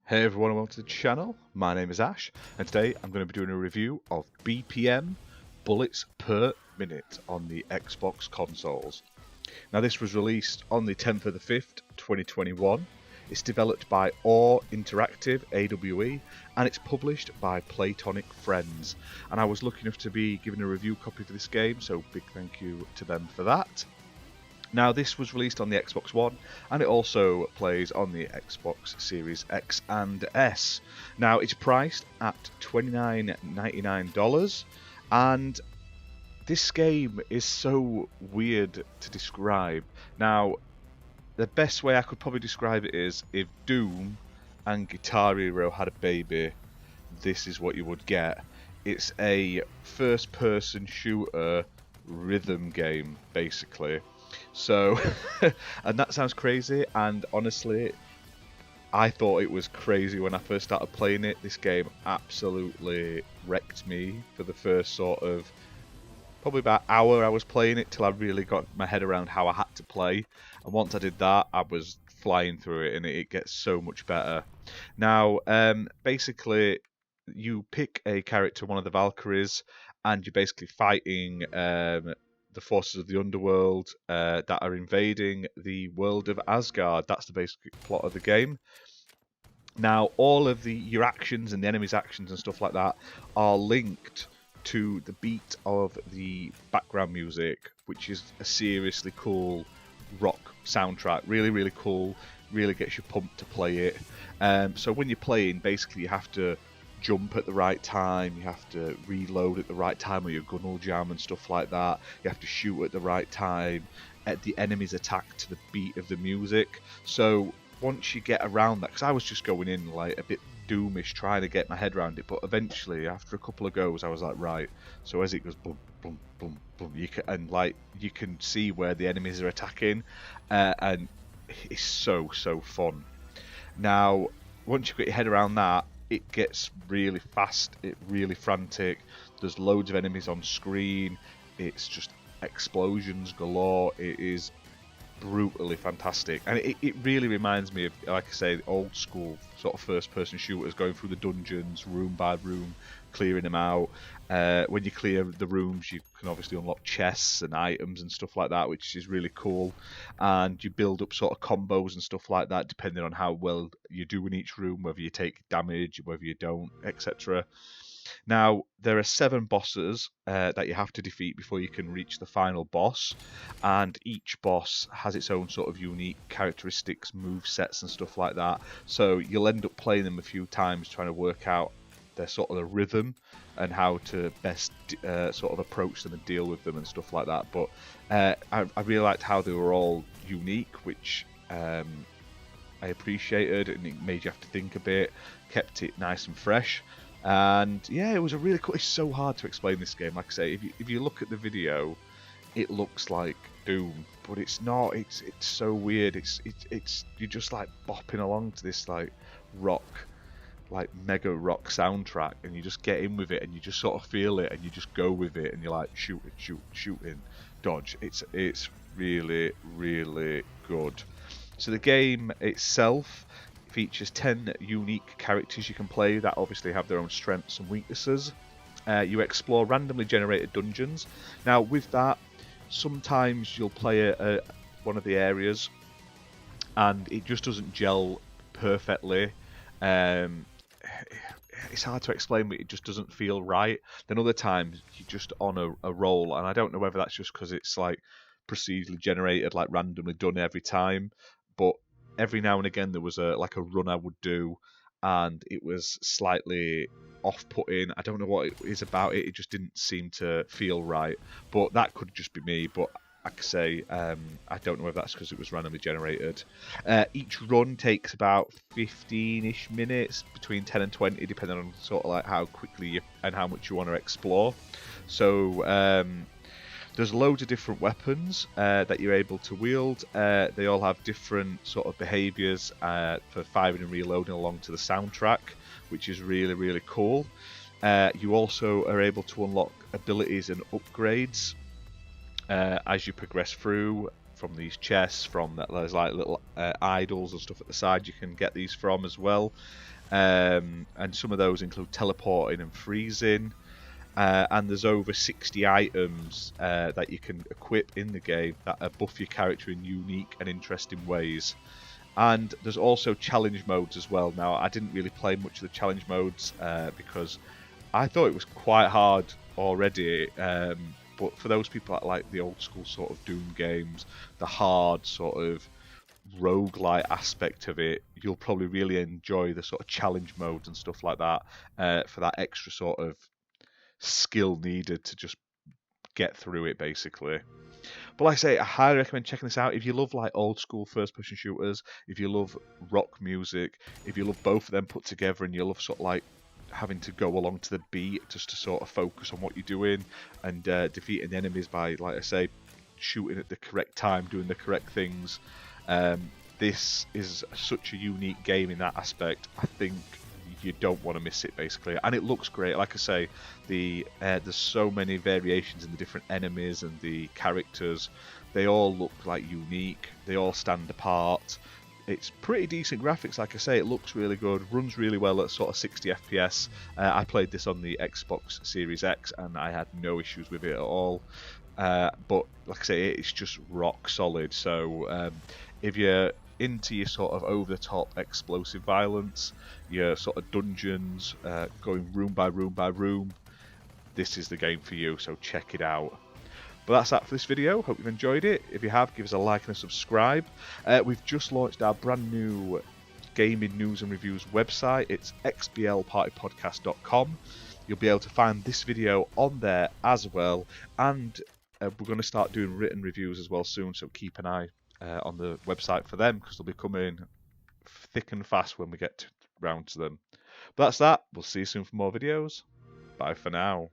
Hey everyone, welcome to the channel. My name is Ash, and today I'm going to be doing a review of BPM, bullets per minute, on the Xbox consoles. Now this was released on the 10th of the 5th, 2021. It's developed by Awe Interactive, AWE, and it's published by Platonic Friends. And I was lucky enough to be given a review copy of this game, so big thank you to them for that. Now this was released on the Xbox One, and it also plays on the Xbox Series X and S. Now it's priced at $29.99, and this game is so weird to describe. Now, the best way I could probably describe it is if Doom and Guitar Hero had a baby, this is what you would get. It's a first-person shooter rhythm game, basically. So, and that sounds crazy, and honestly, I thought it was crazy when I first started playing it. This game absolutely wrecked me for the first sort of, probably about hour I was playing it, till I really got my head around how I had to play. And once I did that, I was flying through it, and it gets so much better. Now, basically, you pick a character, one of the Valkyries, and you're basically fighting the forces of the underworld that are invading the world of Asgard. That's the basic plot of the game. Now, all of your actions and the enemy's actions and stuff like that are linked to the beat of the background music, which is a seriously cool rock soundtrack. Really, really cool. Really gets you pumped to play it. So when you're playing, basically you have to jump at the right time, you have to reload at the right time, or your gun will jam and stuff like that. You have to shoot at the right time, at the enemy's attack to the beat of the music. So once you get around that, because I was just going in like a bit doomish trying to get my head around it, but eventually after a couple of goes I was like, right, so as it goes boom boom boom boom, you can see where the enemies are attacking, and it's so fun. Now once you've got your head around that, it gets really fast, it's really frantic, there's loads of enemies on screen, it's just explosions galore. It is brutally fantastic, and it really reminds me of, like I say, old school sort of first person shooters, going through the dungeons room by room, clearing them out. When you clear the rooms, you can obviously unlock chests and items and stuff like that, which is really cool, and you build up sort of combos and stuff like that depending on how well you do in each room, whether you take damage, whether you don't, etc. Now, there are 7 bosses that you have to defeat before you can reach the final boss, and each boss has its own sort of unique characteristics, move sets and stuff like that, so you'll end up playing them a few times trying to work out their sort of the rhythm and how to best sort of approach them and deal with them and stuff like that. But I really liked how they were all unique, which I appreciated, and it made you have to think a bit, kept it nice and fresh. And yeah, it was a really cool. It's so hard to explain this game. Like I say, if you look at the video, it looks like Doom, but it's not. It's so weird. It's you're just like bopping along to this like rock, like mega rock soundtrack, and you just get in with it, and you just sort of feel it, and you just go with it, and you're like shooting, dodge. It's really good. So the game itself features 10 unique characters you can play that obviously have their own strengths and weaknesses. You explore randomly generated dungeons. Now with that, sometimes you'll play one of the areas and it just doesn't gel perfectly. It's hard to explain, but it just doesn't feel right. Then other times you're just on a roll, and I don't know whether that's just because it's like procedurally generated, like randomly done every time, but every now and again there was a run I would do, and it was slightly off-putting. I don't know what it is about it. It just didn't seem to feel right. But that could just be me. But I could say I don't know if that's because it was randomly generated. Each run takes about 15-ish minutes, between 10 and 20, depending on sort of like how quickly and how much you want to explore. So there's loads of different weapons that you're able to wield. They all have different sort of behaviours for firing and reloading along to the soundtrack, which is really cool. You also are able to unlock abilities and upgrades as you progress through, from these chests, from there's like little idols and stuff at the side you can get these from as well. And some of those include teleporting and freezing. And there's over 60 items that you can equip in the game that buff your character in unique and interesting ways. And there's also challenge modes as well. Now, I didn't really play much of the challenge modes because I thought it was quite hard already. But for those people that like the old school sort of Doom games, the hard sort of roguelite aspect of it, you'll probably really enjoy the sort of challenge modes and stuff like that for that extra sort of skill needed to just get through it, basically. But like I say, I highly recommend checking this out. If you love like old school first person shooters, if you love rock music, if you love both of them put together and you love sort of like having to go along to the beat just to sort of focus on what you're doing and defeating enemies by, like I say, shooting at the correct time, doing the correct things. This is such a unique game in that aspect. I think you don't want to miss it, basically, and it looks great. Like I say, there's so many variations in the different enemies and the characters. They all look like unique. They all stand apart. It's pretty decent graphics. Like I say, it looks really good, runs really well at sort of 60 FPS. I played this on the Xbox Series X and I had no issues with it at all. But like I say, it's just rock solid. So if you're into your sort of over-the-top explosive violence, your sort of dungeons, going room by room by room, this is the game for you, so check it out. But that's that for this video. Hope you've enjoyed it. If you have, give us a like and a subscribe. We've just launched our brand new gaming news and reviews website. It's xblpartypodcast.com. You'll be able to find this video on there as well, and we're going to start doing written reviews as well soon, so keep an eye on the website for them, because they'll be coming thick and fast when we get round to them. But that's that. We'll see you soon for more videos. Bye for now.